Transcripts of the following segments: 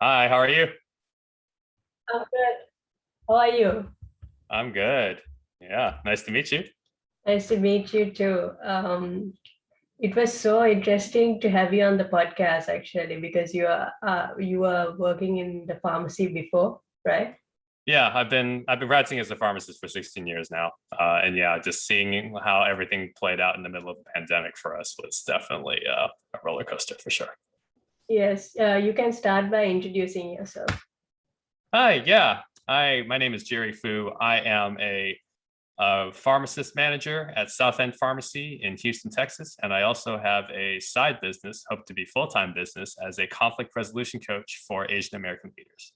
Hi, how are you? I'm good. How are you? I'm good. Yeah, nice to meet you. Nice to meet you too. It was so interesting to have you on the podcast actually because you were working in the pharmacy before, right? Yeah, I've been practicing as a pharmacist for 16 years now. And yeah, just seeing how everything played out in the middle of the pandemic for us was definitely a roller coaster for sure. Yes. You can start by introducing yourself. Hi, yeah. My name is Jerry Fu. I am a pharmacist manager at South End Pharmacy in Houston, Texas. And I also have a side business, hope to be full-time business, as a conflict resolution coach for Asian American leaders.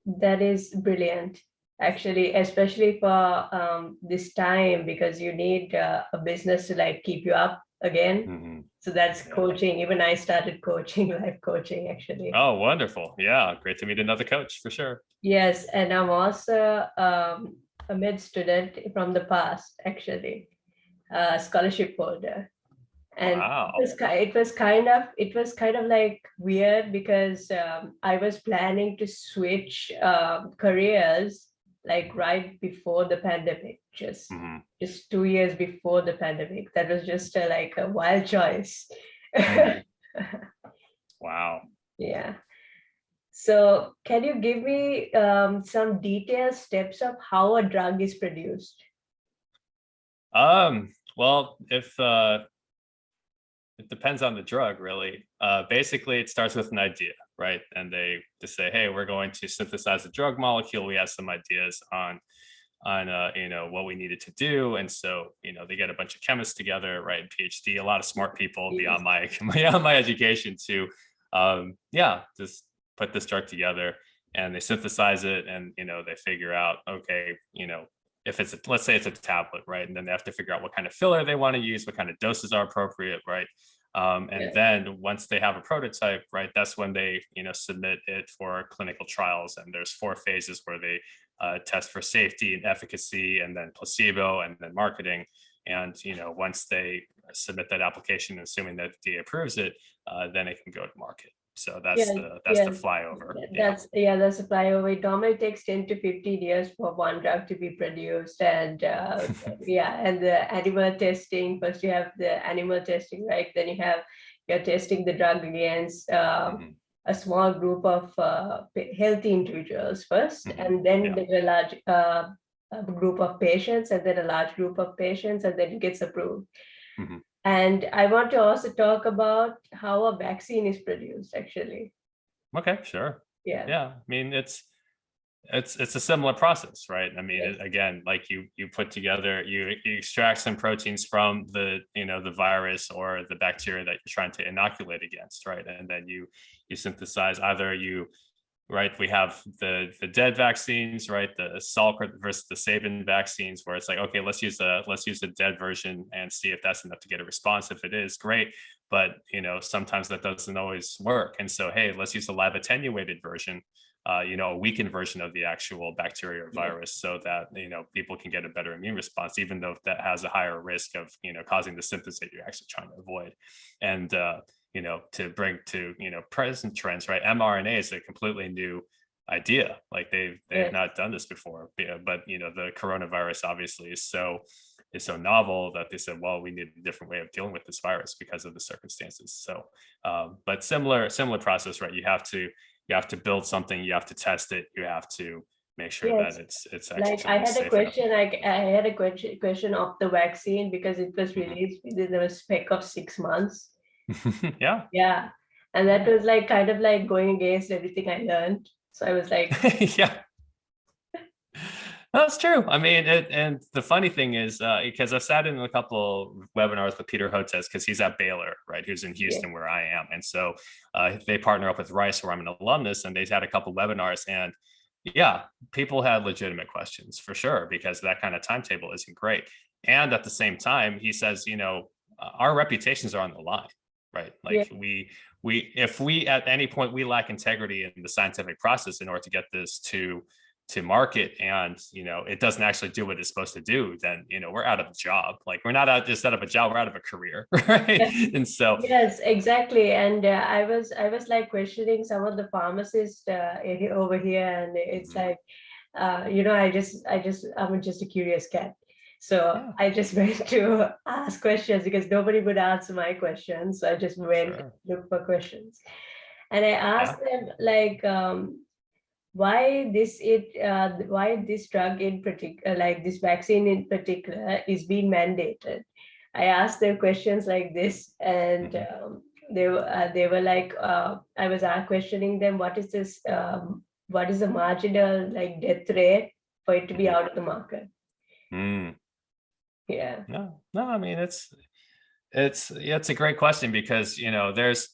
That is brilliant, actually, especially for this time because you need a business to like keep you up again. Mhm. So that's Yeah. coaching. Even I started coaching, life coaching, actually. Oh, wonderful. Yeah, great to meet another coach for sure. Yes, and I'm also a med student from the past, actually, a scholarship holder. And Wow. it was kind of like weird because I was planning to switch careers like right before the pandemic, Hmm. just 2 years before the pandemic. That was just like a wild choice. Hmm. Wow. Yeah. So, can you give me some detailed steps of how a drug is produced? Well, if it depends on the drug, really. Basically, it starts with an idea, right? And they just say, "Hey, we're going to synthesize a drug molecule. We have some ideas on what we needed to do." And so they get a bunch of chemists together, right? PhD, a lot of smart people beyond Yes. my beyond my education to yeah, just put this drug together, and they synthesize it, and they figure out, okay, if it's let's say it's a tablet, right? And then they have to figure out what kind of filler they want to use, what kind of doses are appropriate, right? And Yeah. then once they have a prototype, right, that's when they submit it for clinical trials. And there's four phases where they test for safety and efficacy, and then placebo, and then marketing. And once they submit that application, assuming that the FDA approves it, then it can go to market. So that's Yeah, the yeah, flyover. Yeah. that's a flyover. It normally takes 10 to 15 years for one drug to be produced. And yeah, and the animal testing, first you have the animal testing, right? Then you're testing the drug against Hmm. a small group of healthy individuals first, Hmm. and then Yeah. there's a large a group of patients, and then a large group of patients, and then it gets approved. Hmm. And I want to also talk about how a vaccine is produced, actually. Okay, sure. Yeah. Yeah, I mean it's a similar process, right? I mean, Yes. again, like you put together, you extract some proteins from the virus or the bacteria that you're trying to inoculate against, right? And then you synthesize, either you right, we have the dead vaccines, right, the Salk versus the Sabin vaccines, where it's like, okay, let's use a dead version and see if that's enough to get a response. If it is, great. But sometimes that doesn't always work, and so hey, let's use a lab attenuated version, a weakened version of the actual bacteria or Yes. virus, so that people can get a better immune response, even though that has a higher risk of causing the symptoms that you're actually trying to avoid. And to bring to present trends, right? mRNA is a completely new idea. Like they've Yes. not done this before. But the coronavirus obviously is so novel that they said, well, we need a different way of dealing with this virus because of the circumstances. So but similar process, right? You have to build something, you have to test it, you have to make sure that Yes. it's Like I actually had a safe enough. question, I had a question of the vaccine because it was Mhm. released within a spec of 6 months. Yeah. Yeah. And that was like kind of like going against everything I learned. So I was like, Yeah. That's true. I mean, and the funny thing is, because I've sat in a couple webinars with Peter Hotez, because he's at Baylor, right, who's in yeah, Houston, where I am, and so they partner up with Rice, where I'm an alumnus, and they've had a couple webinars, and yeah, people had legitimate questions for sure, because that kind of timetable isn't great. And at the same time, he says, our reputations are on the line, right? yeah, Like we if we at any point we lack integrity in the scientific process in order to get this to to market, and it doesn't actually do what it's supposed to do, then we're out of a job. Like, we're not just out of a job, we're out of a career, right? And so Yes, exactly. And I was like questioning some of the pharmacists over here, and it's like, I'm just a curious cat. So yeah, I just went to ask questions because nobody would answer my questions. So I just went to sure, look for questions. And I yeah. asked them like, why this drug in particular, like this vaccine in particular, is being mandated. I asked them questions like this, and Mhm. they were like, I was questioning them, what is the marginal like death rate for it to be Mhm. out of the market? Mm. Yeah. No, I mean, yeah, it's a great question, because there's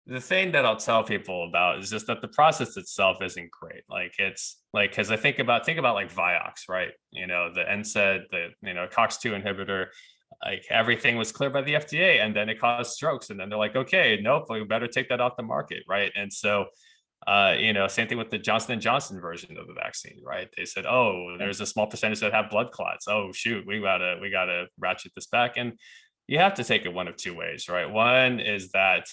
the thing that I'll tell people about is just that the process itself isn't great. Like, it's like, because I think about like Vioxx, right? The NSAID, the COX-2 inhibitor, like, everything was cleared by the FDA, and then it caused strokes, and then they're like, okay, nope, we better take that off the market, right? And so same thing with the Johnson & Johnson version of the vaccine, right? They said, oh, there's a small percentage that have blood clots. Oh shoot, we gotta ratchet this back. And you have to take it one of two ways, right? One is that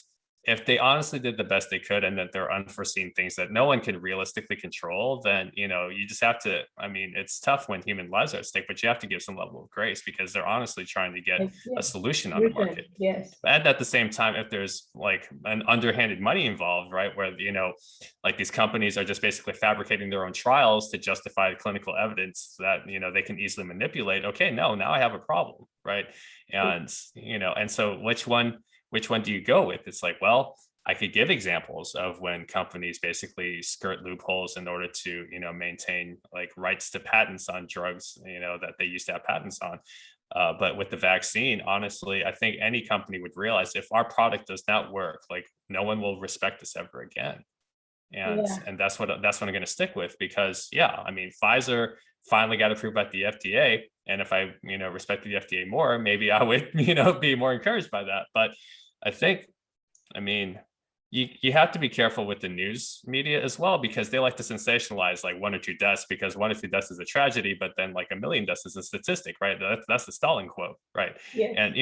if they honestly did the best they could, and that there are unforeseen things that no one can realistically control, then you just have to. I mean, it's tough when human lives are at stake, but you have to give some level of grace, because they're honestly trying to get a Yeah. solution on the Solution. market. Yes. And at the same time, if there's like an underhanded money involved, right, where like, these companies are just basically fabricating their own trials to justify the clinical evidence that they can easily manipulate, okay, no, now I have a problem, right? And so which one do you go with? It's like, well, I could give examples of when companies basically skirt loopholes in order to maintain like rights to patents on drugs that they used to have patents on. But with the vaccine, honestly, I think any company would realize, if our product does not work, like, no one will respect us ever again. And Yeah. and that's what I'm going to stick with, because yeah, I mean, Pfizer finally got approved by the FDA, and if I respected the FDA more, maybe I would be more encouraged by that. But I think, I mean, you have to be careful with the news media as well, because they like to sensationalize like one or two deaths, because one or two deaths is a tragedy, but then like a million deaths is a statistic, right? That's the Stalin quote, right? Yes. And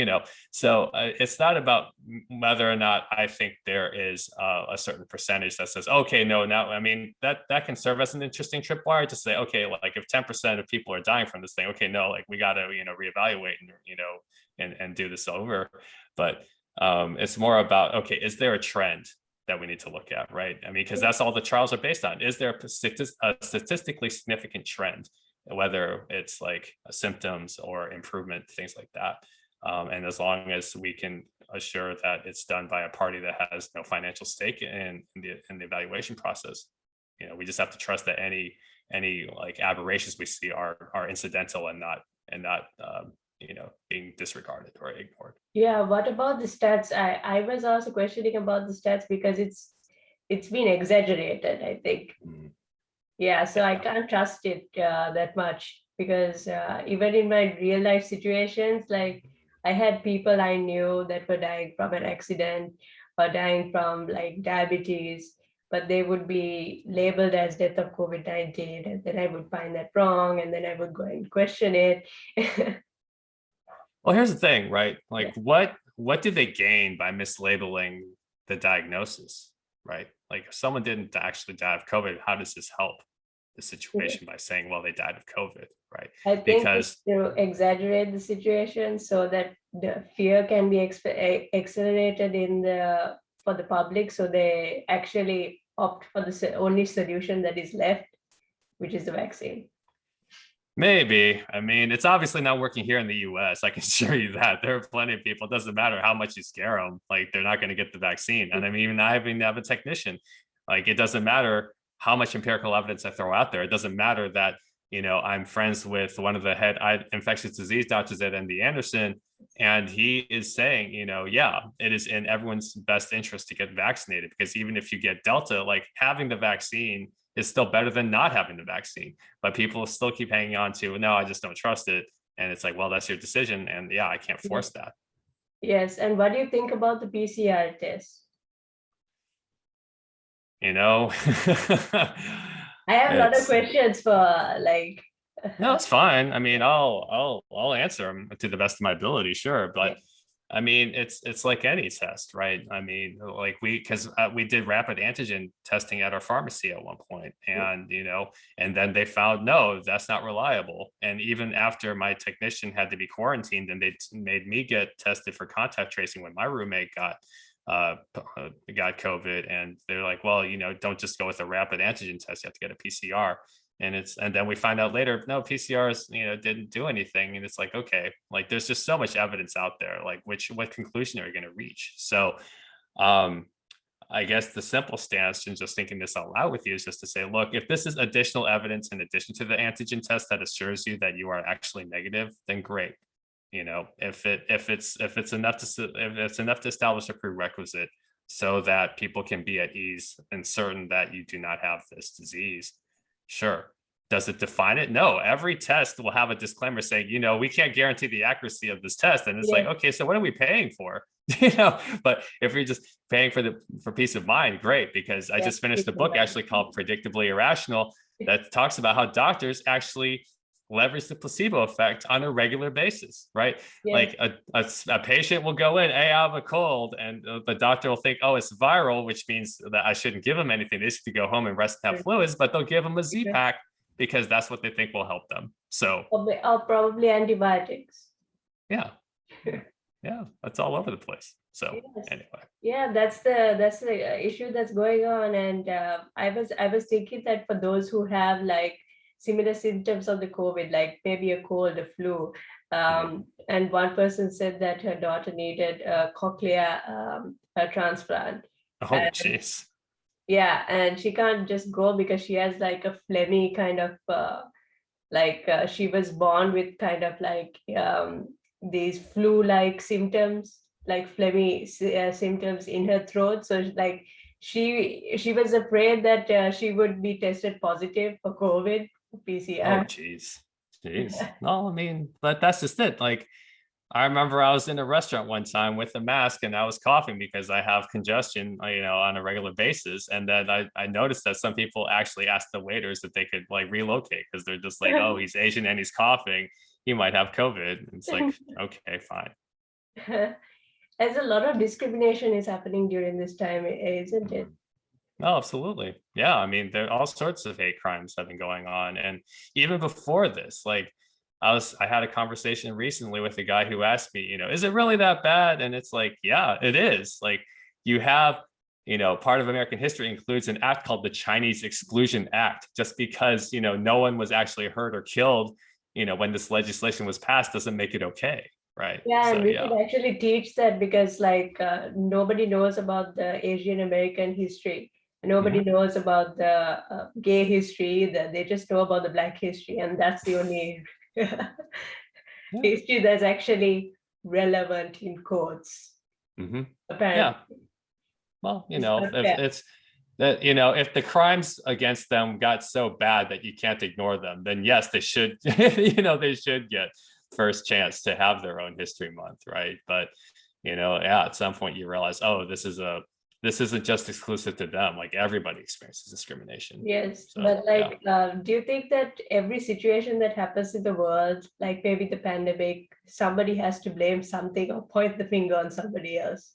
so it's not about whether or not I think there is a certain percentage that says, okay, no, now, I mean, that can serve as an interesting tripwire to say, okay, like, if 10% of people are dying from this thing, okay, no, like, we got to reevaluate and do this over. But it's more about, okay, is there a trend that we need to look at, right? I mean, because that's all the trials are based on. Is there a statistically significant trend, whether it's like symptoms or improvement, things like that? And as long as we can assure that it's done by a party that has no financial stake in the evaluation process, we just have to trust that any like aberrations we see are incidental, and not being disregarded or ignored. Yeah, what about the stats? I was also questioning about the stats because it's been exaggerated, I think. Mm, Yeah, so I yeah. can't trust it that much because even in my real life situations, like I had people I knew that were dying from an accident or dying from like diabetes, but they would be labeled as death of COVID-19, and then I would find that wrong, and then I would go and question it. Well, here's the thing, right? Yeah. Like, what did they gain by mislabeling the diagnosis, right? Like, if someone didn't actually die of COVID, how does this help the situation by saying, well, they died of COVID, right? I think it's Because to exaggerate the situation so that the fear can be accelerated in the for the public, so they actually opt for the only solution that is left, which is the vaccine. maybe, I mean, it's obviously not working here in the US. I can assure you that. There are plenty of people, it doesn't matter how much you scare them, like, they're not going to get the vaccine. And I mean, even I even have a technician, like, it doesn't matter how much empirical evidence I throw out there. It doesn't matter that, I'm friends with one of the head infectious disease doctors at MD Anderson, and he is saying, yeah, it is in everyone's best interest to get vaccinated, because even if you get Delta, like, having the vaccine is still better than not having the vaccine. But people still keep hanging on to, no, I just don't trust it. And it's like, well, that's your decision. And yeah, I can't Yeah. force that. Yes, and what do you think about the PCR test? You know, I have a lot of It's questions for like, no, it's fine. I mean, I'll answer them to the best of my ability, sure. yeah, But I mean, it's like any test, right? I mean, like because we did rapid antigen testing at our pharmacy at one point, and and then they found no, that's not reliable. And even after my technician had to be quarantined, and they made me get tested for contact tracing when my roommate got COVID, and they're like, well, don't just go with a rapid antigen test; you have to get a PCR. And then we find out later, no, PCRs, didn't do anything. And it's like, okay, like there's just so much evidence out there. Like, what conclusion are you going to reach? So, um, I guess the simple stance, and just thinking this out loud with you, is just to say, look, if this is additional evidence in addition to the antigen test that assures you that you are actually negative, then great. If it's enough to establish a prerequisite so that people can be at ease and certain that you do not have this disease, sure. Does it define it? No. Every test will have a disclaimer saying, we can't guarantee the accuracy of this test. And it's like, yeah, okay, so what are we paying for? But if you're just paying for peace of mind, great. Because I yeah, just finished it's a book actually called Predictably Irrational that talks about how doctors actually leverage the placebo effect on a regular basis, right? yes, Like a patient will go in, hey, I have a cold, and the doctor will think, oh, it's viral, which means that I shouldn't give them anything. They should go home and rest and have fluids, but they'll give them a Z-Pack because that's what they think will help them. So or probably antibiotics. yeah, yeah, that's all over the place. So Yes. anyway. Yeah, that's the issue that's going on, and I was thinking that for those who have like similar symptoms of the COVID, like maybe a cold, a flu, Mhm. and one person said that her daughter needed a cochlea a transplant, Oh, and geez. yeah, and she can't just go because she has like a phlegmy kind of she was born with kind of like these flu-like symptoms, like phlegmy symptoms in her throat. So like she was afraid that she would be tested positive for COVID Oh, PCR. geez. Jeez. No, I mean, but that's just it. Like, I remember I was in a restaurant one time with a mask and I was coughing because I have congestion, on a regular basis. And then I noticed that some people actually asked the waiters if they could like relocate because they're just like, oh, he's Asian and he's coughing. He might have COVID. And it's like, okay, fine. There's a lot of discrimination is happening during this time, isn't it? Mhm. No, absolutely. Yeah. I mean, there all sorts of hate crimes have been going on. And even before this, like I had a conversation recently with a guy who asked me, is it really that bad? And it's like, yeah, it is. Like you have, part of American history includes an act called the Chinese Exclusion Act, just because, no one was actually hurt or killed, when this legislation was passed doesn't make it okay. Right. Yeah, and So we yeah. should actually teach that because like nobody knows about the Asian American history. Nobody Mhm. knows about the gay history. That they just know about the Black history, and that's the only Yeah. history that's actually relevant in courts. Hmm. Apparently, Yeah. Well, it's not if fair. it's that, if the crimes against them got so bad that you can't ignore them, then yes, they should, they should get first chance to have their own history month, right? But, yeah, at some point you realize, oh, this isn't just exclusive to them. Like everybody experiences discrimination. Yes, So but yeah. like, do you think that every situation that happens in the world, like maybe the pandemic, somebody has to blame something or point the finger on somebody else?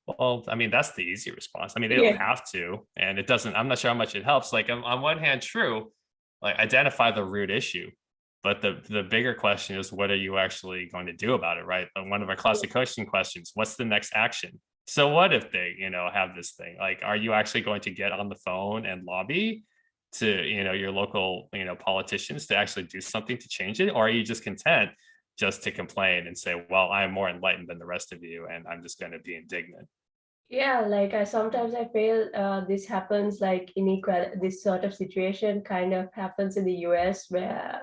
Well, I mean, that's the easy response. I mean, they don't Yeah. have to, and it doesn't, I'm not sure how much it helps. Like on one hand, true, like identify the root issue. But the bigger question is, what are you actually going to do about it, right? And one of our classic coaching questions, what's the next action? So what if they, have this thing? Like, are you actually going to get on the phone and lobby to, your local, politicians to actually do something to change it? Or are you just content just to complain and say, well, I'm more enlightened than the rest of you, and I'm just going to be indignant? Yeah, like I sometimes I feel this happens like inequality. This sort of situation kind of happens in the US where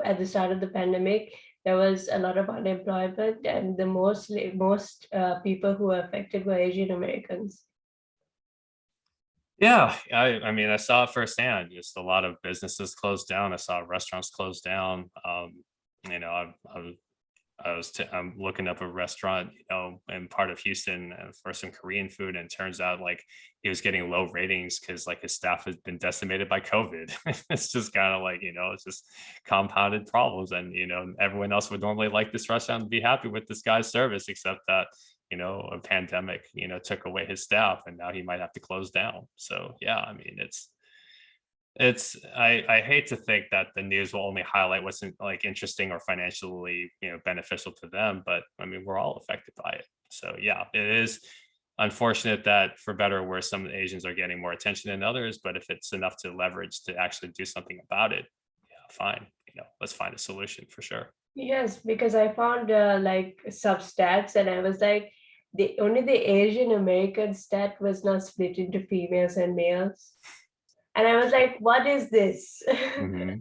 at the start of the pandemic there was a lot of unemployment, and the most people who were affected were Asian Americans. Yeah, I mean, I saw it firsthand. Just a lot of businesses closed down. I saw restaurants closed down. You know, I've I'm looking up a restaurant, in part of Houston for some Korean food, and it turns out like he was getting low ratings because like his staff has been decimated by COVID. It's just kind of like, it's just compounded problems, and everyone else would normally like this restaurant and be happy with this guy's service, except that a pandemic took away his staff, and now he might have to close down. So yeah, I mean, I hate to think that the news will only highlight what's like interesting or financially beneficial to them, but I mean, we're all affected by it. So yeah, it is unfortunate that for better or worse some Asians are getting more attention than others, but if it's enough to leverage to actually do something about it, yeah, fine, let's find a solution for sure. Yes, because I found like stats, and I was like, the Asian American stat was not split into females and males. And I was like, what is this? Mm-hmm.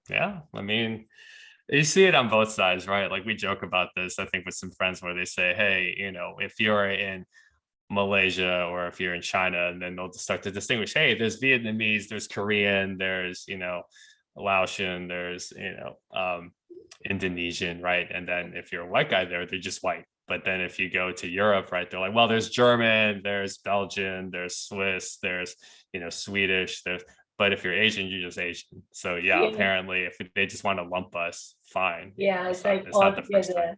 Yeah, I mean, you see it on both sides, right? Like we joke about this, I think, with some friends where they say, hey, if you're in Malaysia or if you're in China, and then they'll start to distinguish, hey, there's Vietnamese, there's Korean, there's, Laotian, there's, Indonesian, right? And then if you're a white guy there, they're just white. But then if you go to Europe, right, they're like, well, there's German, there's Belgian, there's Swiss, there's, Swedish, but if you're Asian, you're just Asian. So yeah, Yeah. apparently if they just want to lump us, fine. Yeah, it's like it's all not the first together.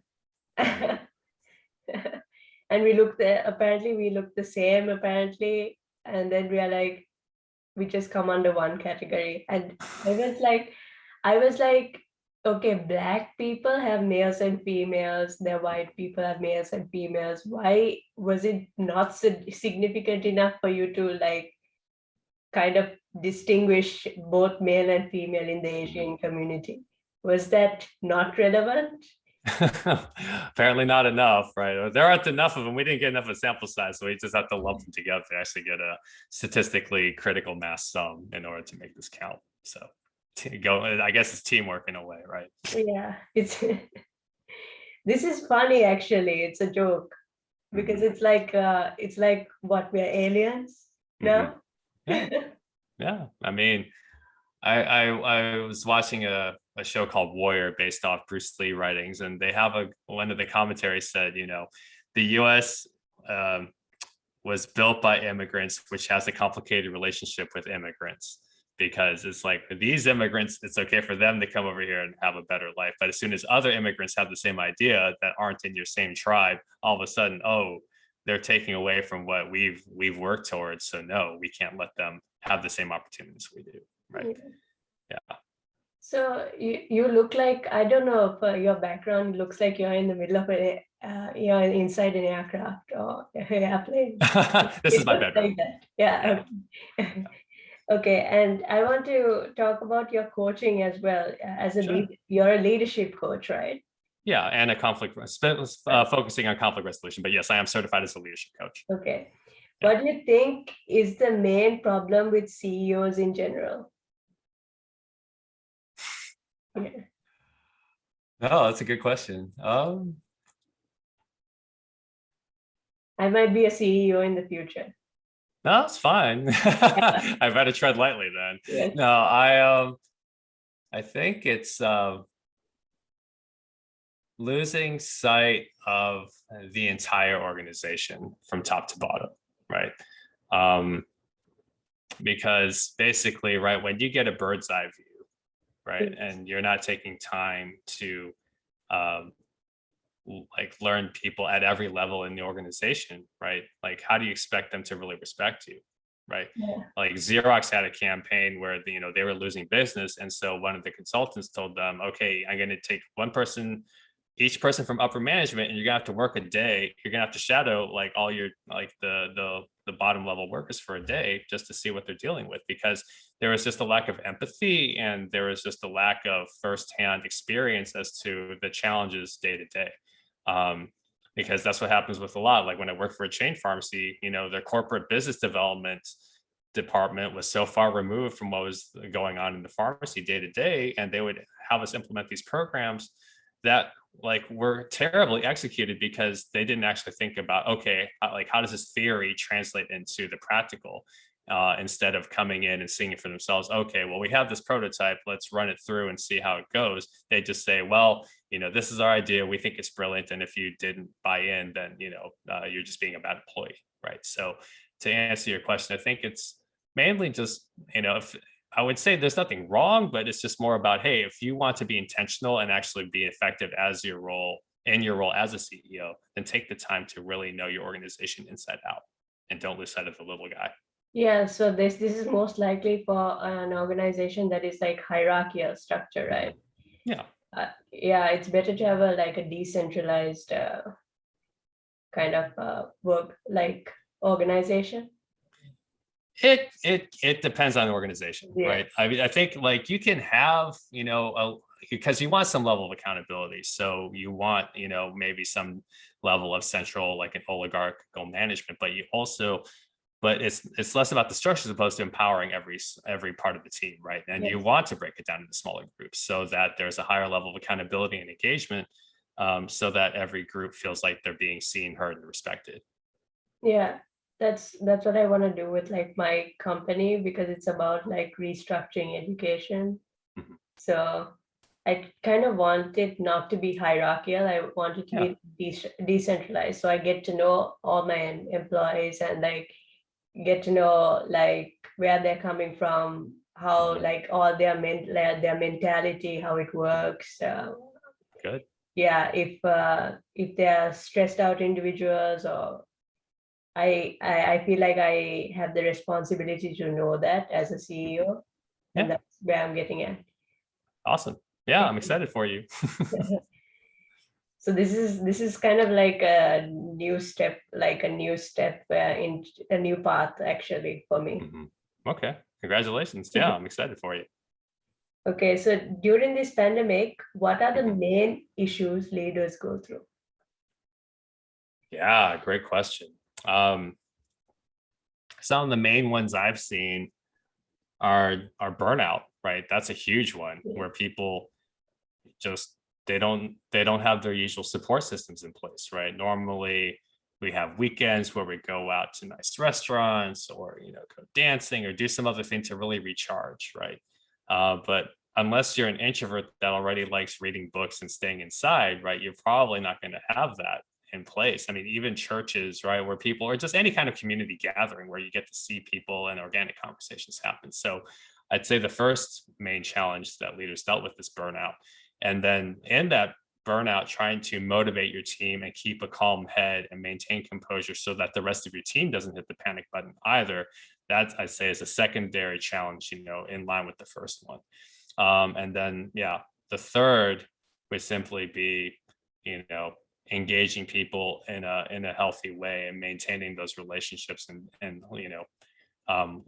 time. And apparently we look the same, apparently. And then we are like, we just come under one category. And I was like, okay, Black people have males and females, the white people have males and females. Why was it not significant enough for you to like kind of distinguish both male and female in the Asian community? Was that not relevant? Apparently not enough, right? There aren't enough of them. We didn't get enough of a sample size, so we just have to lump them together to actually get a statistically critical mass sum in order to make this count. So I guess it's teamwork in a way, right? Yeah, it's this is funny actually. It's a joke because it's like what, we're aliens now. Yeah. Yeah. I mean, I was watching a show called Warrior based off Bruce Lee writings, and they have one of the commentaries said, the U.S. Was built by immigrants, which has a complicated relationship with immigrants, because it's like these immigrants, it's okay for them to come over here and have a better life, but as soon as other immigrants have the same idea that aren't in your same tribe, all of a sudden, oh, they're taking away from what we've worked towards. So no, we can't let them have the same opportunities we do. Right. Yeah. So you look like, I don't know if your background looks like you're in the middle of you're inside an aircraft or airplane. This is my bedroom. Like that. Yeah. Okay. Okay, and I want to talk about your coaching as well. As a Sure. You're a leadership coach, right? Yeah, and a focusing on conflict resolution. But yes, I am certified as a leadership coach. Okay. Yeah. What do you think is the main problem with CEOs in general? Yeah. Oh, that's a good question. I might be a CEO in the future. No, it's fine. I better tread lightly then. Yes. No, I think it's losing sight of the entire organization from top to bottom, right? Because basically, right, when you get a bird's eye view, right, and you're not taking time to like learn people at every level in the organization, right? Like, how do you expect them to really respect you, right? Yeah. Like Xerox had a campaign where they were losing business, and so one of the consultants told them, okay, I'm going to take each person from upper management, and you're gonna have to work a day. You're gonna have to shadow like all your the bottom level workers for a day just to see what they're dealing with, because there was just a lack of empathy and there was just a lack of firsthand experience as to the challenges day to day. Because that's what happens with a lot. Like when I worked for a chain pharmacy, their corporate business development department was so far removed from what was going on in the pharmacy day to day, and they would have us implement these programs that like were terribly executed because they didn't actually think about, okay, like how does this theory translate into the practical? instead of coming in and seeing it for themselves. Okay, well, we have this prototype, let's run it through and see how it goes. They just say, well, this is our idea, we think it's brilliant, and if you didn't buy in, then you're just being a bad employee, right? So to answer your question, I think it's mainly just, if I would say there's nothing wrong, but it's just more about, hey, if you want to be intentional and actually be effective as your role as a CEO, then take the time to really know your organization inside out and don't lose sight of the little guy. Yeah, so this is most likely for an organization that is like hierarchical structure, right? Yeah. Yeah, it's better to have a decentralized kind of work like organization. It depends on the organization, Yeah. right? I mean, I think like you can have, because you want some level of accountability. So you want, maybe some level of central, like an oligarchical management, but it's less about the structure as opposed to empowering every part of the team, right? And Yes. you want to break it down into smaller groups so that there's a higher level of accountability and engagement, so that every group feels like they're being seen, heard, and respected. Yeah, that's what I want to do with like my company, because it's about like restructuring education. Mhm. So I kind of want it not to be hierarchical. I want it to Yeah. be decentralized. So I get to know all my employees and like get to know like where they're coming from, how Mhm. like all like, their mentality, how it works. Good. Yeah, if they are stressed out individuals, or I feel like I have the responsibility to know that as a CEO, and Yeah. that's where I'm getting at. Awesome. Yeah, I'm excited for you. So this is kind of like a new step, in a new path actually for me. Mhm. Okay. Congratulations. Yeah, I'm excited for you. Okay, so during this pandemic, what are the Mhm. main issues leaders go through? Yeah, great question. Um, some of the main ones I've seen are burnout, right? That's a huge one Yeah. where people just they don't have their usual support systems in place, right? Normally we have weekends where we go out to nice restaurants or go dancing or do some other thing to really recharge, right? But unless you're an introvert that already likes reading books and staying inside, right, you're probably not going to have that in place. I mean, even churches, right, where people, or just any kind of community gathering where you get to see people and organic conversations happen. So I'd say the first main challenge that leaders dealt with is burnout. And then in that burnout, trying to motivate your team and keep a calm head and maintain composure so that the rest of your team doesn't hit the panic button either. That I'd say is a secondary challenge, in line with the first one. And then, yeah, the third would simply be, you know, engaging people in a healthy way and maintaining those relationships and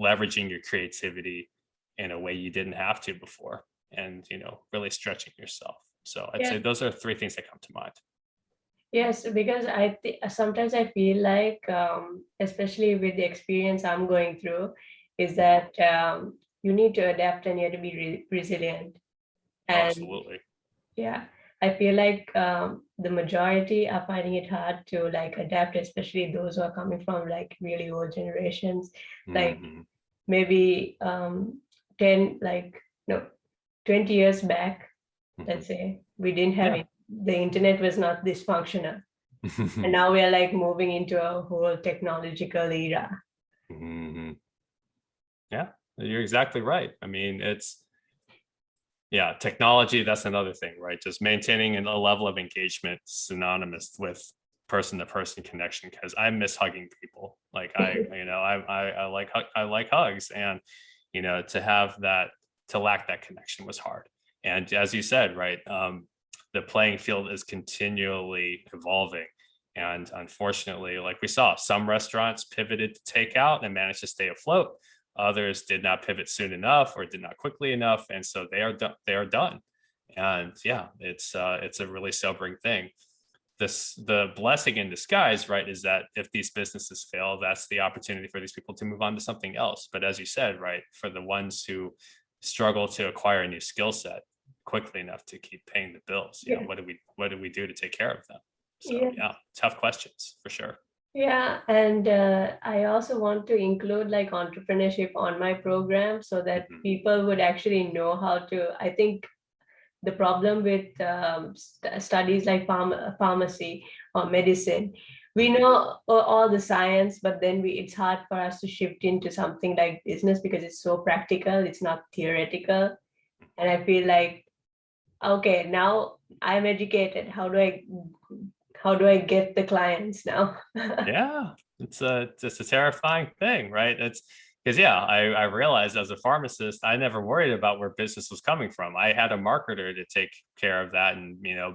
leveraging your creativity in a way you didn't have to before, and really stretching yourself. So I'd Yeah. say those are three things that come to mind. Yes, because sometimes I feel like, especially with the experience I'm going through, is that you need to adapt and you have to be resilient. Oh, And absolutely. yeah, I feel like the majority are finding it hard to like adapt, especially those who are coming from like really old generations, like Hmm. maybe 10, like no, 20 years back, let's Hmm. say, we didn't have Yeah. it. The internet was not this functional. And now we are like moving into a whole technological era. Hmm. Yeah, you're exactly right. I mean, yeah, technology, that's another thing, right? Just maintaining a level of engagement synonymous with person to person connection, because I miss hugging people. Like I like hugs, and to have that, to lack that connection was hard. And as you said, right, the playing field is continually evolving. And unfortunately, like we saw, some restaurants pivoted to takeout and managed to stay afloat. Others did not pivot soon enough or did not quickly enough, and so they are done. They are done. And yeah, it's a really sobering thing. The blessing in disguise, right, is that if these businesses fail, that's the opportunity for these people to move on to something else. But as you said, right, for the ones who struggle to acquire a new skill set quickly enough to keep paying the bills, Yeah. what do we do to take care of them? So Yeah. yeah, tough questions for sure. Yeah, and I also want to include like entrepreneurship on my program so that Mhm. people would actually know how to. I think the problem with studies like pharmacy or medicine, we Mhm. know all the science, but then it's hard for us to shift into something like business because it's so practical, it's not theoretical. And I feel like, okay, now I'm educated. How do I get the clients now? Yeah, it's just a terrifying thing, right? It's because yeah, I realized as a pharmacist, I never worried about where business was coming from. I had a marketer to take care of that and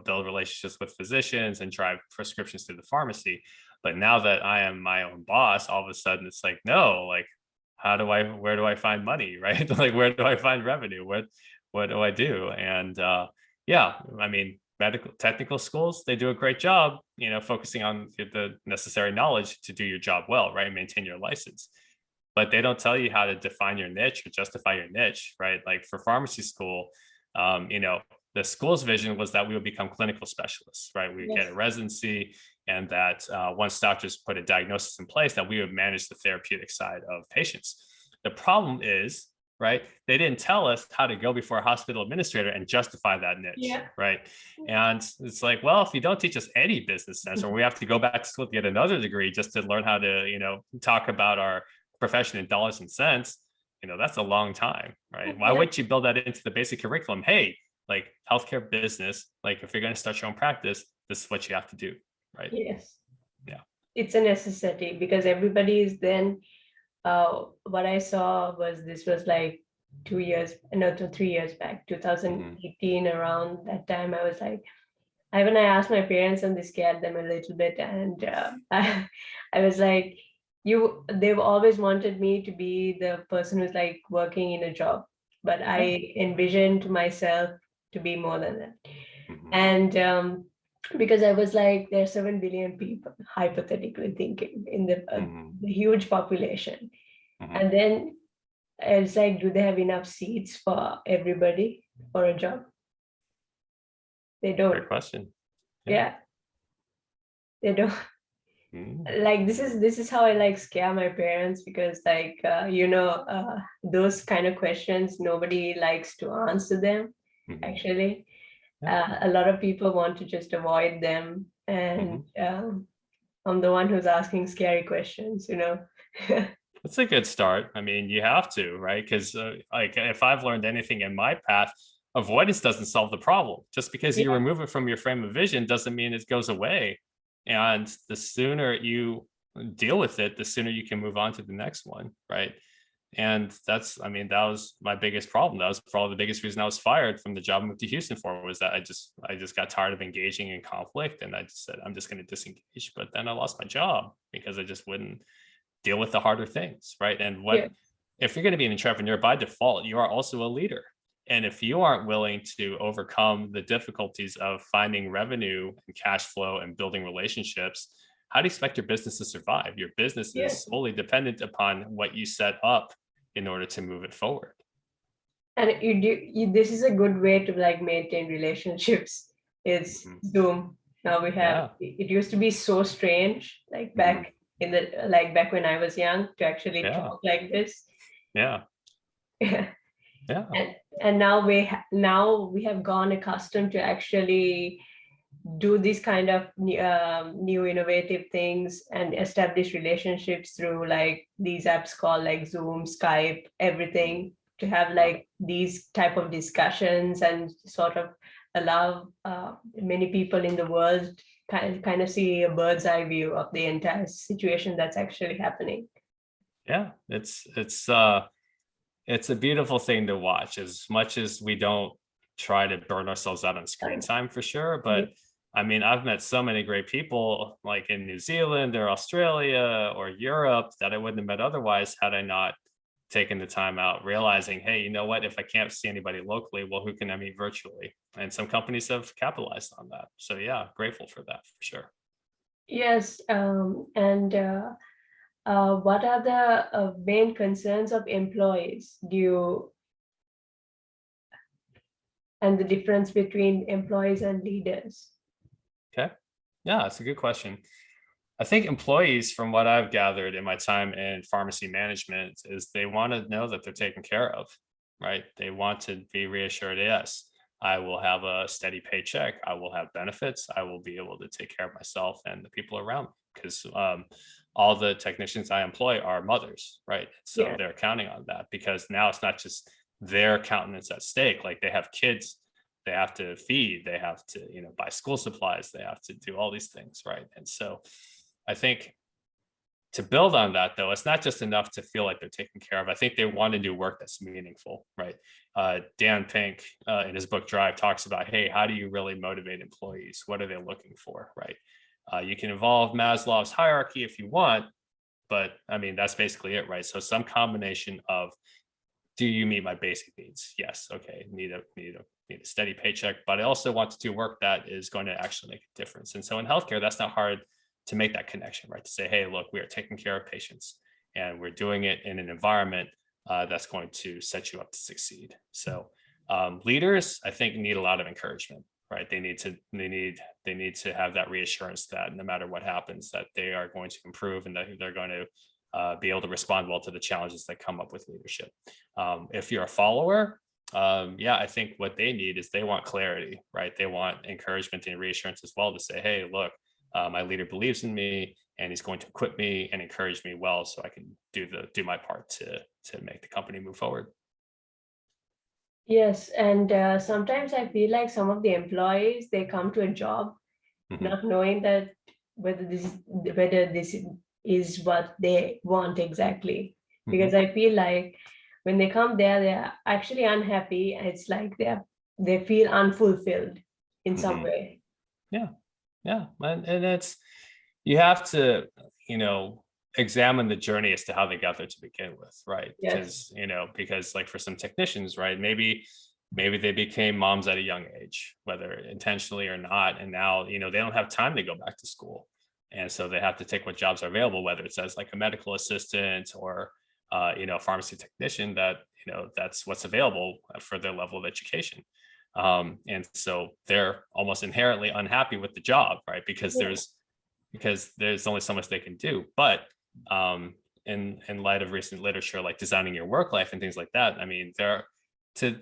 build relationships with physicians and drive prescriptions to the pharmacy. But now that I am my own boss, all of a sudden it's like, no, like where do I find money, right? Like where do I find revenue? What do I do? And yeah, I mean, medical technical schools, they do a great job, focusing on the necessary knowledge to do your job well, right? Maintain your license. But they don't tell you how to define your niche or justify your niche, right? Like for pharmacy school, the school's vision was that we would become clinical specialists, right? We would get a Yes. residency, and that once doctors put a diagnosis in place, that we would manage the therapeutic side of patients. The problem is, right, they didn't tell us how to go before a hospital administrator and justify that niche, Yeah. right? And it's like, well, if you don't teach us any business sense, or we have to go back to school to get another degree just to learn how to, talk about our profession in dollars and cents, that's a long time, right? Why Yeah. wouldn't you build that into the basic curriculum? Hey, like healthcare business, like if you're going to start your own practice, this is what you have to do, right? Yes. Yeah. It's a necessity because everybody is then what I saw was this was like 2 years, no, 3 years back, Hmm. 2018, around that time. I was like, when I asked my parents and they scared them a little bit, and I was like, they've always wanted me to be the person who's like working in a job, but Yeah. I envisioned myself to be more than that. Hmm. And because I was like, there's 7 billion people, hypothetically thinking, in Hmm. the huge population. Hmm. And then it's like, do they have enough seats for everybody for a job? They don't. Great question. Yeah. Yeah, they don't. Mhm. Like this is how I like scare my parents because like those kind of questions nobody likes to answer them Mhm. actually. Yeah. A lot of people want to just avoid them, and Mhm. I'm the one who's asking scary questions. That's a good start. I mean, you have to, right? Because like if I've learned anything in my path, avoidance doesn't solve the problem. Just because you Yeah, remove it from your frame of vision doesn't mean it goes away. And the sooner you deal with it, the sooner you can move on to the next one, right? And I mean, that was my biggest problem. That was probably the biggest reason I was fired from the job I moved to Houston for, was that I just got tired of engaging in conflict, and I just said, I'm just going to disengage. But then I lost my job because I just wouldn't deal with the harder things, right? And yeah, if you're going to be an entrepreneur by default, you are also a leader. And if you aren't willing to overcome the difficulties of finding revenue and cash flow and building relationships, how do you expect your business to survive? Your business yeah. is solely dependent upon what you set up in order to move it forward. And this is a good way to like maintain relationships. It's Mhm. Zoom. Now we have, Yeah. it used to be so strange, like Mhm. back when I was young, to actually Yeah. talk like this. Yeah. Yeah. And now we have gone accustomed to actually do these kind of new innovative things and establish relationships through like these apps called like Zoom, Skype, Mhm. everything, to have Yeah. like these type of discussions and sort of allow many people in the world kind of see a bird's eye view of the entire situation that's actually happening. Yeah. It's a beautiful thing to watch, as much as we don't try to burn ourselves out on screen Um, time for sure. yeah, But I mean, I've met so many great people like in New Zealand or Australia or Europe that I wouldn't have met otherwise had I not taken the time out, realizing, hey, you know what? If I can't see anybody locally, well, who can I meet virtually? And some companies have capitalized on that. So yeah, grateful for that for sure. yes, and what are the main concerns of employees? And the difference between employees and leaders? Okay. Yeah, that's a good question. I think employees, from what I've gathered in my time in pharmacy management, is they want to know that they're taken care of, right? They want to be reassured, yes, I will have a steady paycheck, I will have benefits, I will be able to take care of myself and the people around me. Because all the technicians I employ are mothers, right? So Yeah. they're counting on that, because now it's not just their countenance at stake. Like, they have kids they have to feed, they have to, buy school supplies, they have to do all these things, right? And so I think, to build on that, though, it's not just enough to feel like they're taken care of. I think they want to do work that's meaningful, right? Dan Pink, in his book Drive, talks about, hey, how do you really motivate employees? What are they looking for, right? You can involve Maslow's hierarchy if you want, but I mean, that's basically it, right? So some combination of, do you meet my basic needs? Yes. Okay. Need a steady paycheck, but I also want to do work that is going to actually make a difference. And so in healthcare, that's not hard to make that connection, right? To say, hey, look, we are taking care of patients, and we're doing it in an environment that's going to set you up to succeed. So leaders, I think, need a lot of encouragement, right? They need to have that reassurance that no matter what happens, that they are going to improve, and that they're going to be able to respond well to the challenges that come up with leadership. If you're a follower, yeah, I think what they need is, they want clarity, right? They want encouragement and reassurance as well, to say, hey, look, my leader believes in me, and he's going to equip me and encourage me well, so I can do my part to make the company move forward. Yes, and sometimes I feel like some of the employees, they come to a job not knowing that whether this is what they want exactly. Because I feel like when they come there, they're actually unhappy, and it's like they feel unfulfilled in some way. Yeah, yeah, and it's, you have to, examine the journey as to how they got there to begin with, right? Yes. Because like, for some technicians, right, maybe they became moms at a young age, whether intentionally or not, and now, they don't have time to go back to school, and so they have to take what jobs are available, whether it's as like a medical assistant, or a pharmacy technician, that that's what's available for their level of education. And so they're almost inherently unhappy with the job, right? Because Yeah. there's only so much they can do. But in light of recent literature, like designing your work life and things like that, I mean, to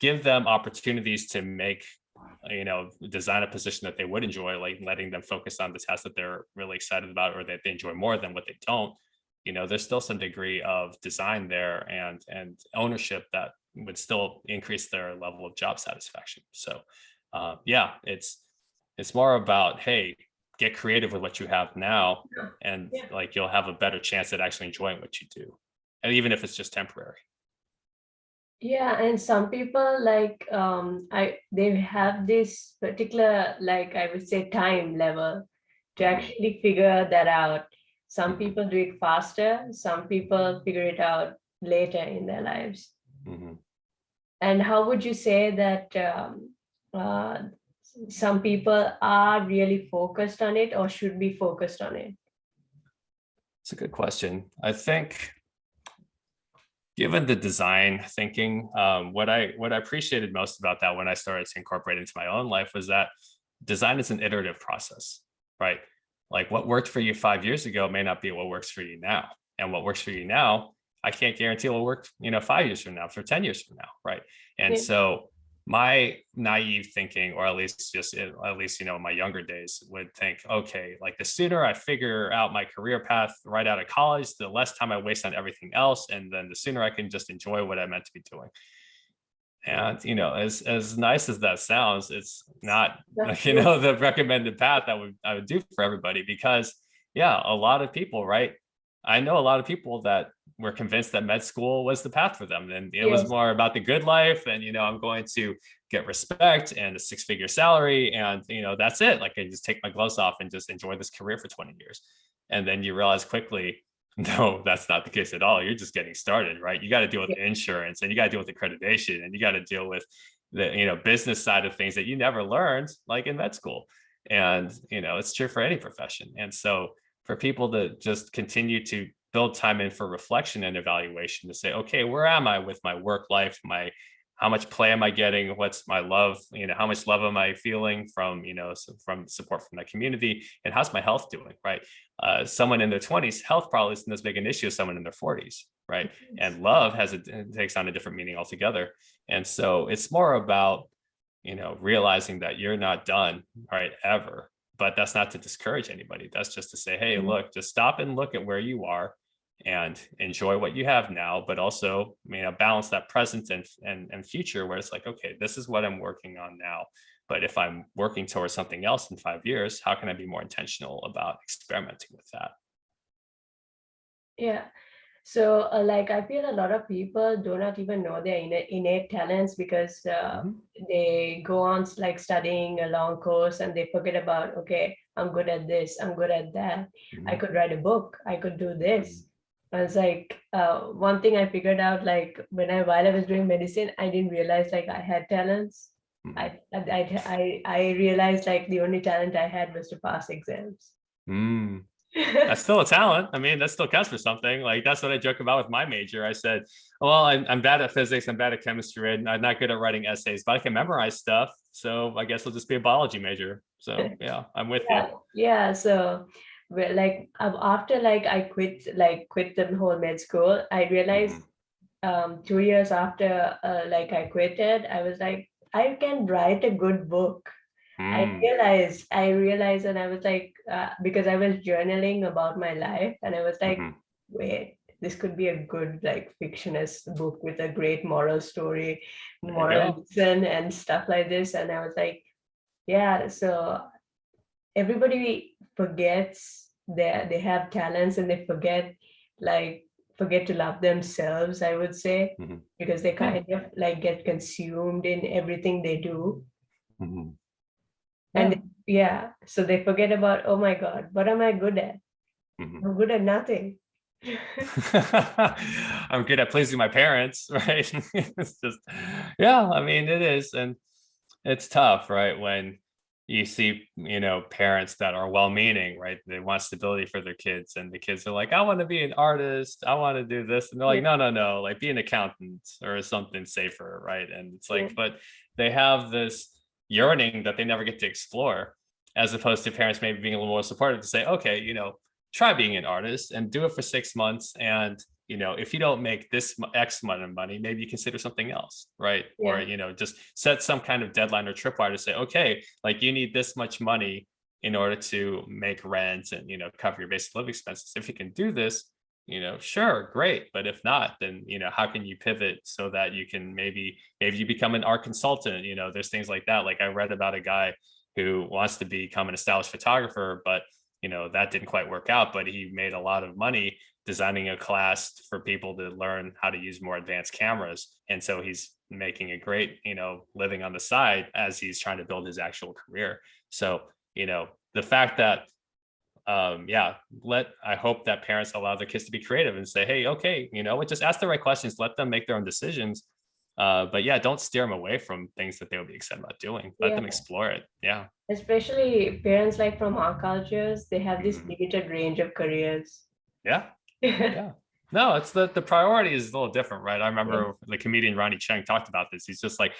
give them opportunities to make, design a position that they would enjoy, like letting them focus on the tasks that they're really excited about, or that they enjoy more than what they don't. There's still some degree of design there, and ownership that would still increase their level of job satisfaction. So yeah, it's more about, hey, get creative with what you have now, and Yeah. like, you'll have a better chance at actually enjoying what you do, and even if it's just temporary. Yeah, and some people like they have this particular, like I would say, time level to actually figure that out. Some people do it faster, some people figure it out later in their lives. And how would you say that uh, some people are really focused on it or should be focused on it? It's a good question. I think, given the design thinking, what I appreciated most about that, when I started to incorporate into my own life, was that design is an iterative process, right? Like, what worked for you 5 years ago may not be what works for you now, and what works for you now, I can't guarantee will work, 5 years from now, for 10 years from now, right? And Yeah. so my naive thinking, or at least in my younger days, would think, okay, like, the sooner I figure out my career path right out of college, the less time I waste on everything else, and then the sooner I can just enjoy what I'm meant to be doing. And as nice as that sounds, it's not That's true. the recommended path that I would do for everybody. Because yeah, a lot of people, right, I know a lot of people that were convinced that med school was the path for them, and it was Yes. more about the good life, and I'm going to get respect and a six-figure salary, and that's it, like, I just take my gloves off and just enjoy this career for 20 years. And then you realize quickly, no, that's not the case at all. You're just getting started, right? You got to deal with Yeah. insurance, and you got to deal with accreditation, and you got to deal with the business side of things that you never learned, like in med school. And it's true for any profession. And so for people to just continue to build time in for reflection and evaluation, to say, okay, where am I with my work life, my how much play am I getting? What's my love? How much love am I feeling from, from support from that community? And how's my health doing, right? Someone in their 20s, health probably isn't as big an issue as someone in their 40s, right? And love takes on a different meaning altogether. And so it's more about, realizing that you're not done, right, ever. But that's not to discourage anybody. That's just to say, hey, look, just stop and look at where you are and enjoy what you have now, but also, balance that present and future, where it's like, okay, this is what I'm working on now. But if I'm working towards something else in 5 years, how can I be more intentional about experimenting with that? Yeah. So, like, I feel a lot of people do not even know their innate talents because Mhm. they go on like studying a long course and they forget about, okay, I'm good at this, I'm good at that. I Mhm. could write a book, I could do Mhm. this. I was like, one thing I figured out, like, while I was doing medicine, I didn't realize like I had talents. Mhm. I realized like the only talent I had was to pass exams. Mm. That's still a talent. I mean, that still counts for something. Like, that's what I joke about with my major. I said, well, I'm bad at physics, I'm bad at chemistry, and I'm not good at writing essays, but I can memorize stuff. So I guess I'll just be a biology major. So yeah, I'm with you. Yeah, yeah. So, well, like after like I quit the whole med school, I realized Mhm. 2 years after like I quitted, I was like, I can write a good book. Mm. I realized, and I was like, because I was journaling about my life, and I was like, Mhm. wait, this could be a good like fictionist book with a great moral story, There you moral go. lesson, and stuff like this. And I was like, yeah. So everybody forgets that they have talents and they like forget to love themselves, I would say, Mhm. because they Yeah. kind of like get consumed in everything they do. Mhm. And Yeah. yeah, so they forget about, oh my God, what am I good at? Mhm. I'm good at nothing. I'm good at pleasing my parents, right? It's just, yeah, I mean, it is. And it's tough, right? When you see, parents that are well-meaning, right? They want stability for their kids, and the kids are like, I want to be an artist, I want to do this. And they're Yeah, like, no, no, no, like be an accountant or something safer, right? And it's yeah, like, but they have this yearning that they never get to explore, as opposed to parents maybe being a little more supportive to say, okay, try being an artist and do it for 6 months. And, if you don't make this X amount of money, maybe you consider something else, right? Or, yeah, just set some kind of deadline or tripwire to say, okay, like you need this much money in order to make rent and, cover your basic living expenses. If you can do this, sure, great. But if not, then, how can you pivot so that you can maybe you become an art consultant? There's things like that. Like I read about a guy who wants to become an established photographer, but that didn't quite work out, but he made a lot of money designing a class for people to learn how to use more advanced cameras. And so he's making a great, living on the side as he's trying to build his actual career. So, the fact that yeah, I hope that parents allow their kids to be creative and say, hey, okay, just ask the right questions, let them make their own decisions. But yeah, don't steer them away from things that they would be excited about doing. Let them yeah. explore it. Yeah. Especially parents like from our cultures, they have this Mhm. limited range of careers. Yeah. Yeah, Yeah. No, it's the priority is a little different, right? I remember the comedian Ronnie Cheng talked about this. He's just like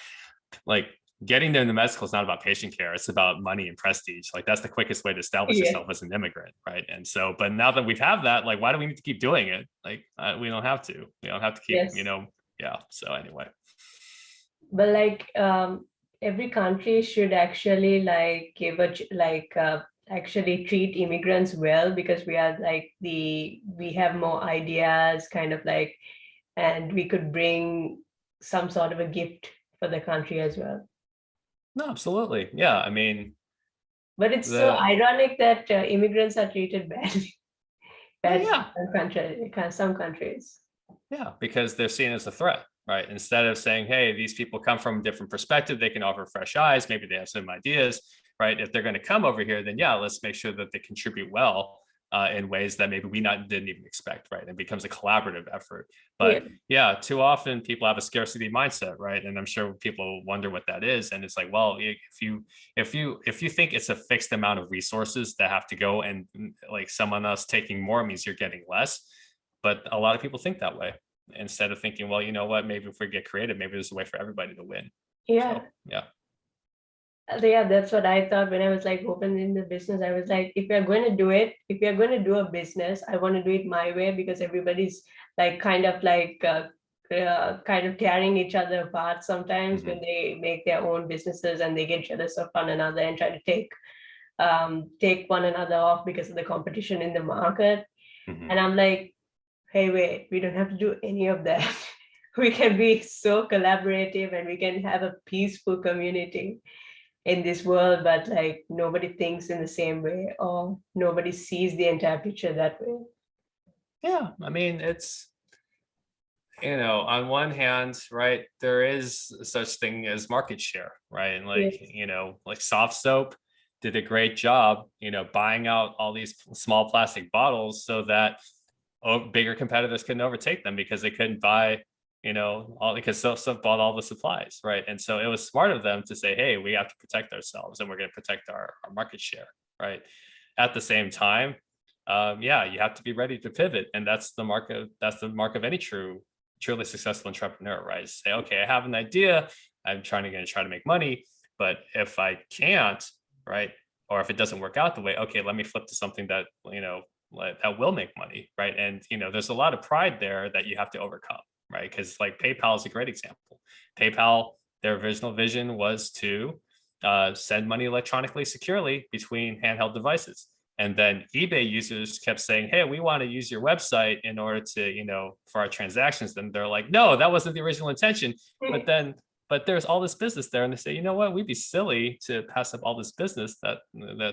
getting into med school is not about patient care. It's about money and prestige. Like that's the quickest way to establish yeah, yourself as an immigrant, right? And so, but now that we've have that, like, why do we need to keep doing it? Like, we don't have to. We don't have to keep, yes. yeah. So anyway. But like every country should actually like actually treat immigrants well because we are like we have more ideas kind of like, and we could bring some sort of a gift for the country as well. No, absolutely. Yeah. I mean, But it's so the ironic that immigrants are treated badly, well, badly yeah. in some countries. Yeah, because they're seen as a threat, right? Instead of saying, hey, these people come from a different perspective, they can offer fresh eyes, maybe they have some ideas, right? If they're going to come over here, then yeah, let's make sure that they contribute well in ways that maybe we not didn't even expect, right? It becomes a collaborative effort. Yeah. But yeah, too often people have a scarcity mindset, right? And I'm sure people wonder what that is. And it's like, well, if you think it's a fixed amount of resources that have to go, and like someone else taking more means you're getting less, but a lot of people think that way. instead of thinking, well, you know what, maybe if we get creative, maybe there's a way for everybody to win. Yeah. So yeah. Yeah, that's what I thought when I was like opening the business. I was like, if you're going to do it, if you're going to do a business, I want to do it my way, because everybody's like kind of kind of tearing each other apart sometimes when Mhm. they make their own businesses and they get jealous of one another and try to take one another off because of the competition in the market. Mhm. And I'm like, hey, wait, we don't have to do any of that. We can be so collaborative and we can have a peaceful community in this world, but like nobody thinks in the same way, or nobody sees the entire picture that way. Yeah, I mean, it's, on one hand, right, there is such thing as market share, right? And like, Yes. like soft soap did a great job, buying out all these small plastic bottles so that bigger competitors couldn't overtake them because they couldn't buy, all because soap bought all the supplies, right? And so it was smart of them to say, hey, we have to protect ourselves and we're going to protect our market share, right? At the same time, yeah, you have to be ready to pivot, and that's the mark of any truly successful entrepreneur, right? Say, okay, I have an idea, I'm going to try to make money, but if I can't, right, or if it doesn't work out the way, okay, let me flip to something that that will make money, right? And there's a lot of pride there that you have to overcome, right? Because like PayPal is a great example. PayPal, their original vision was to send money electronically securely between handheld devices. And then eBay users kept saying, hey, we want to use your website in order to, for our transactions. Then they're like, no, that wasn't the original intention. But there's all this business there. And they say, you know what, we'd be silly to pass up all this business that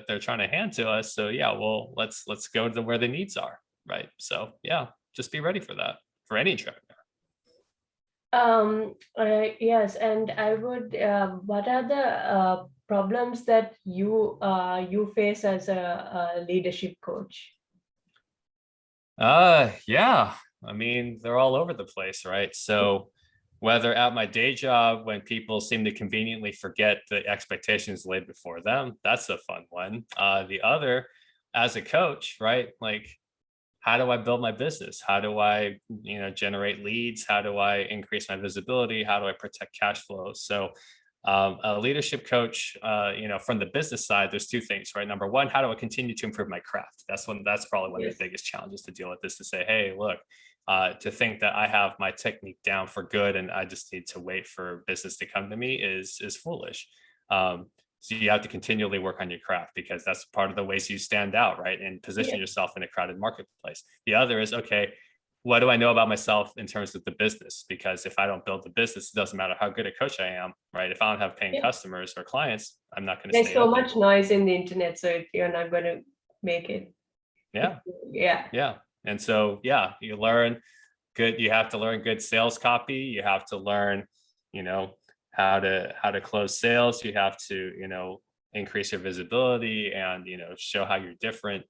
they're trying to hand to us. So yeah, well, let's go to where the needs are. Right. So yeah, just be ready for that for any entrepreneur. Yes, and I would. What are the problems that you face as a leadership coach? Yeah. I mean, they're all over the place, right? So whether at my day job when people seem to conveniently forget the expectations laid before them, that's a fun one. The other, as a coach, right? Like, how do I build my business? How do I, generate leads? How do I increase my visibility? How do I protect cash flow? So a leadership coach, from the business side, there's two things, right? Number one, how do I continue to improve my craft? That's probably one of Yes. the biggest challenges to deal with, is to say, hey, look, to think that I have my technique down for good and I just need to wait for business to come to me is foolish. So you have to continually work on your craft, because that's part of the ways you stand out, right? And position Yeah. yourself in a crowded marketplace. The other is, okay, what do I know about myself in terms of the business? Because if I don't build the business, it doesn't matter how good a coach I am, right? If I don't have paying Yeah. customers or clients, I'm not going to There's stay so open. much noise in the internet, so if you're not going to make it, Yeah. yeah. Yeah. And so, yeah, you have to learn good sales copy. You have to learn, you know, how to close sales. You have to, increase your visibility and, show how you're different,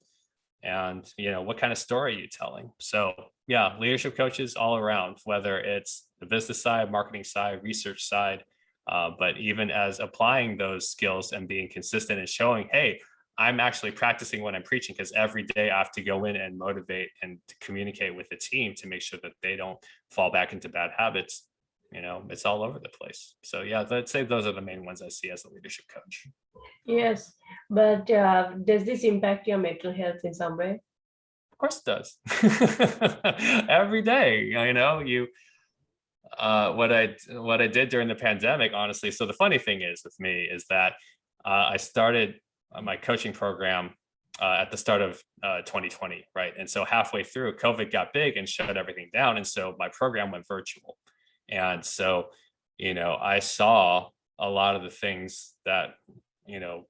and what kind of story are you telling. So yeah, leadership coaches all around, whether it's the business side, marketing side, research side, but even as applying those skills and being consistent and showing, hey, I'm actually practicing what I'm preaching, because every day I have to go in and motivate and to communicate with the team to make sure that they don't fall back into bad habits. It's all over the place. So yeah, let's say those are the main ones I see as a leadership coach. Yes, but does this impact your mental health in some way? Of course it does. Every day, you what I did during the pandemic, honestly. So the funny thing is with me is that I started my coaching program at the start of 2020, right? And so halfway through, COVID got big and shut everything down, and so my program went virtual. And so, I saw a lot of the things that you know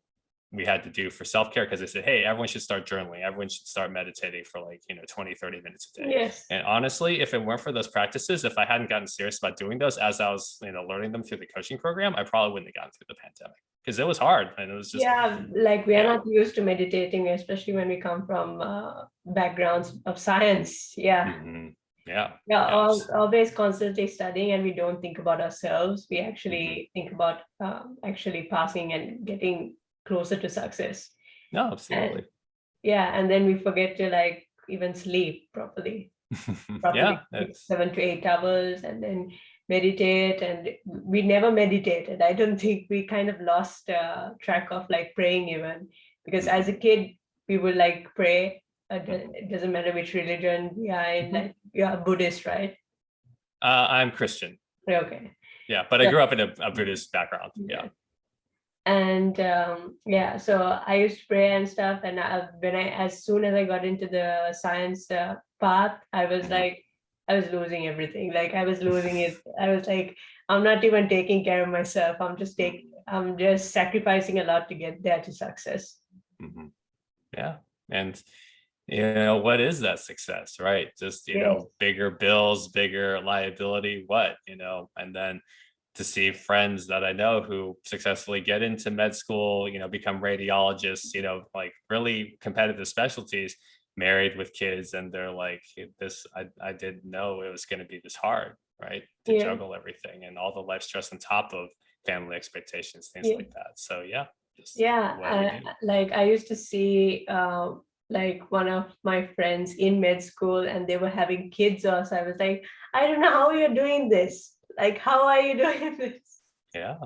we had to do for self-care, because they said, hey, everyone should start journaling, everyone should start meditating for like 20-30 minutes a day. Yes. And honestly, if it weren't for those practices, if I hadn't gotten serious about doing those as I was learning them through the coaching program, I probably wouldn't have gotten through the pandemic, because it was hard and it was just, Yeah, like we are yeah. not used to meditating, especially when we come from backgrounds of science. Yeah. Hmm. Yeah. Yeah, Yeah. always constantly studying, and we don't think about ourselves. We Hmm. actually think about actually passing and getting closer to success. No, And absolutely. yeah, and then we forget to like even sleep properly. Probably Yeah, it's 7 to 8 hours, and then meditate. And we never meditated. I don't think we kind of lost track of like praying even, because as a mhm, kid we would like pray. mhm, It doesn't matter which religion we are in. mhm. Like you are Buddhist, right? I'm Christian. Okay. Yeah, but I So, grew up in a Buddhist background. Yeah. yeah. And yeah, so I used to pray and stuff. And as soon as I got into the science path, I was Mhm. like, I was losing everything. Like I was losing it. I was like, I'm not even taking care of myself. I'm just sacrificing a lot to get there to success. Mhm. Yeah. And what is that success, right? Just, Yes. bigger bills, bigger liability, what, and then to see friends that I know who successfully get into med school, become radiologists, like really competitive specialties, married with kids, and they're like, this, I didn't know it was going to be this hard, right? To Yeah. juggle everything and all the life stress on top of family expectations, things Yeah. like that. So yeah, just Yeah. what we do. Like I used to see like one of my friends in med school, and they were having kids also. I was like, I don't know how you're doing this. Like, how are you doing this? Yeah.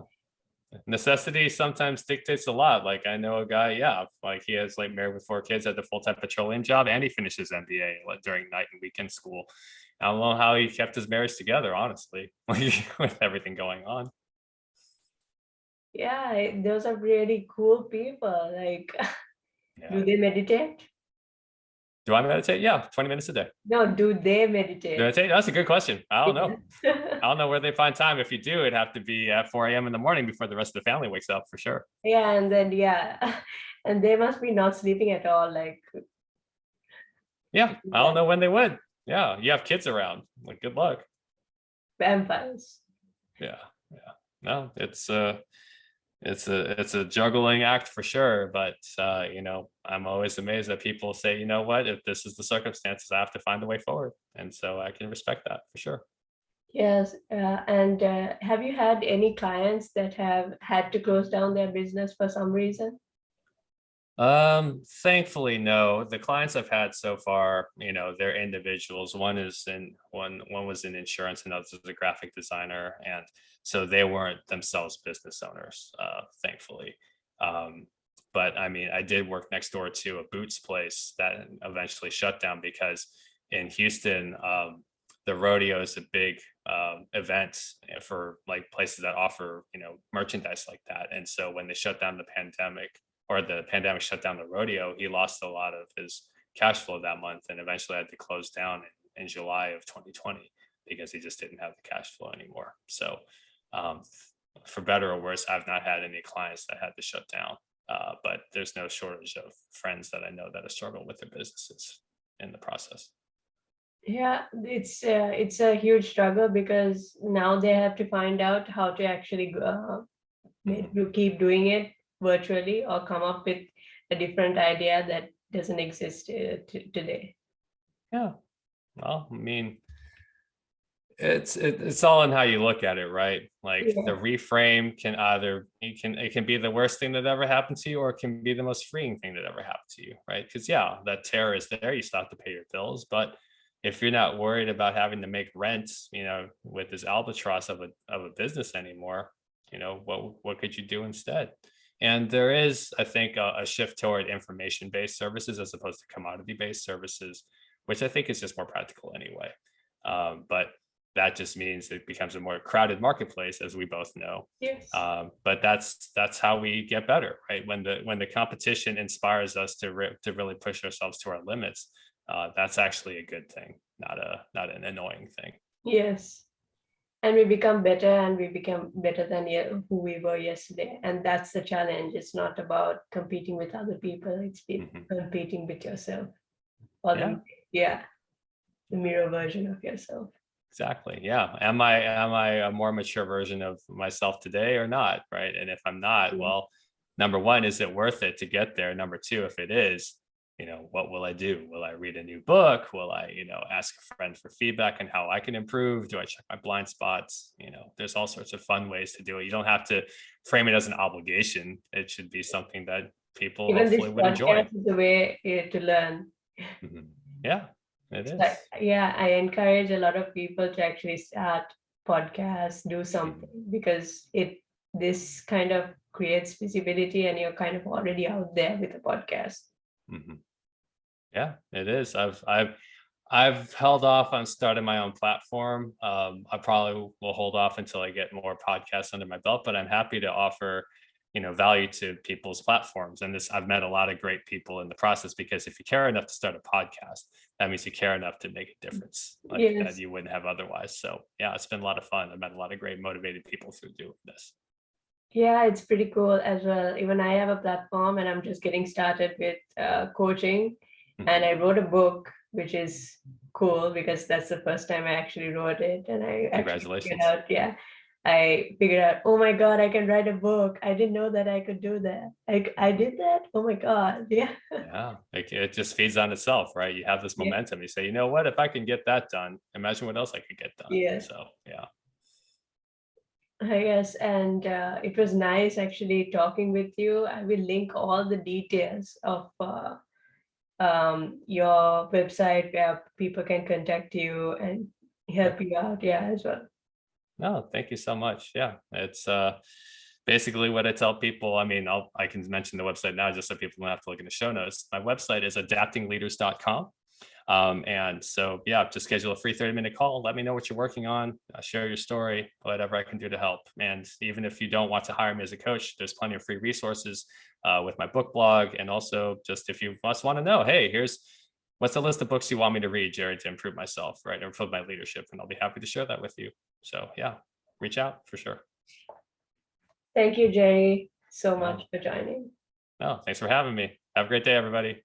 Necessity sometimes dictates a lot. Like I know a guy, yeah, like he has like married with 4 kids, had a full-time petroleum job, and he finished his MBA like, during night and weekend school. I don't know how he kept his marriage together, honestly, like, with everything going on. Yeah, those are really cool people. Like, Yeah. do they meditate? Do I meditate? Yeah, 20 minutes a day. No, do they meditate? Meditate? That's a good question. I don't know. Yeah. I don't know where they find time. If you do, it'd have to be at 4 a.m. in the morning before the rest of the family wakes up for sure. Yeah, and then yeah, and they must be not sleeping at all, like Yeah, I don't know when they would. Yeah, you have kids around. Like, good luck. vampires. Yeah, yeah. No, it's a juggling act for sure, but I'm always amazed that people say, you know what, if this is the circumstances, I have to find a way forward, and so I can respect that for sure. Yes, and have you had any clients that have had to close down their business for some reason? Thankfully, no. The clients I've had so far, they're individuals. One was in insurance, and others was a graphic designer, and so they weren't themselves business owners, thankfully. Um, but I mean, I did work next door to a boots place that eventually shut down because in Houston, the rodeo is a big event for like places that offer, merchandise like that. And so when they shut down the pandemic shut down the rodeo, he lost a lot of his cash flow that month and eventually had to close down in July of 2020 because he just didn't have the cash flow anymore. So, um, for better or worse, I've not had any clients that had to shut down, but there's no shortage of friends that I know that have struggled with their businesses in the process. Yeah, it's a huge struggle because now they have to find out how to actually Mhm. to keep doing it virtually or come up with a different idea that doesn't exist today. Yeah. Well, I mean, it's all in how you look at it, right? Like the Yeah. reframe can either it can be the worst thing that ever happened to you, or it can be the most freeing thing that ever happened to you, right? Because yeah, that terror is there, you still have to pay your bills, but if you're not worried about having to make rent, with this albatross of a business anymore, what could you do instead? And there is, I think, a shift toward information-based services as opposed to commodity-based services, which I think is just more practical anyway. But that just means it becomes a more crowded marketplace, as we both know. Yes. But that's how we get better, right? When the competition inspires us to really push ourselves to our limits, that's actually a good thing, not an annoying thing. Yes. And we become better, and we become better than who we were yesterday. And that's the challenge. It's not about competing with other people, it's Mhm. competing with yourself, or Yeah, yeah, the mirror version of yourself. exactly. Yeah. Am I a more mature version of myself today or not? Right. And if I'm not, Yeah. well, number one, is it worth it to get there? Number two, if it is, what will I do? Will I read a new book? Will I, ask a friend for feedback on how I can improve? Do I check my blind spots? There's all sorts of fun ways to do it. You don't have to frame it as an obligation. It should be something that people Even hopefully this would enjoy. podcast is a way to learn. Mhm. Yeah. It But is. yeah, I encourage a lot of people to actually start podcasts, do something, because this kind of creates visibility and you're kind of already out there with a podcast. Mhm. Yeah, it is. I've held off on starting my own platform. I probably will hold off until I get more podcasts under my belt, but I'm happy to offer, value to people's platforms. And I've met a lot of great people in the process, because if you care enough to start a podcast, that means you care enough to make a difference like that Yes. you wouldn't have otherwise. So yeah, it's been a lot of fun. I've met a lot of great motivated people through doing this. Yeah, it's pretty cool as well. Even I have a platform and I'm just getting started with coaching. And I Mhm. wrote a book, which is cool because that's the first time I actually wrote it. And I actually figured Congratulations. out, yeah, I figured out, oh my God, I can write a book. I didn't know that I could do that. I Mhm. did that. Oh my God. Yeah. Yeah, it just feeds on itself, right? You have this Yeah. momentum. You say, you know what? If I can get that done, imagine what else I could get done. Yes. So yeah. Yes, and it was nice actually talking with you. I will link all the details of your website where people can contact you and help Perfect. you out. Yeah, as well. No, thank you so much. Yeah, it's basically what I tell people. I mean, I can mention the website now just so people don't have to look in the show notes. My website is adaptingleaders.com. And so, yeah, just schedule a free 30-minute call. Let me know what you're working on. Share your story, whatever I can do to help. And even if you don't want to hire me as a coach, there's plenty of free resources with my book blog. And also, just if you just want to know, hey, what's the list of books you want me to read, Jerry, to improve myself, right? Or improve my leadership. And I'll be happy to share that with you. So, yeah, reach out for sure. Thank you, Jerry, so much No, for joining. no, thanks for having me. Have a great day, everybody.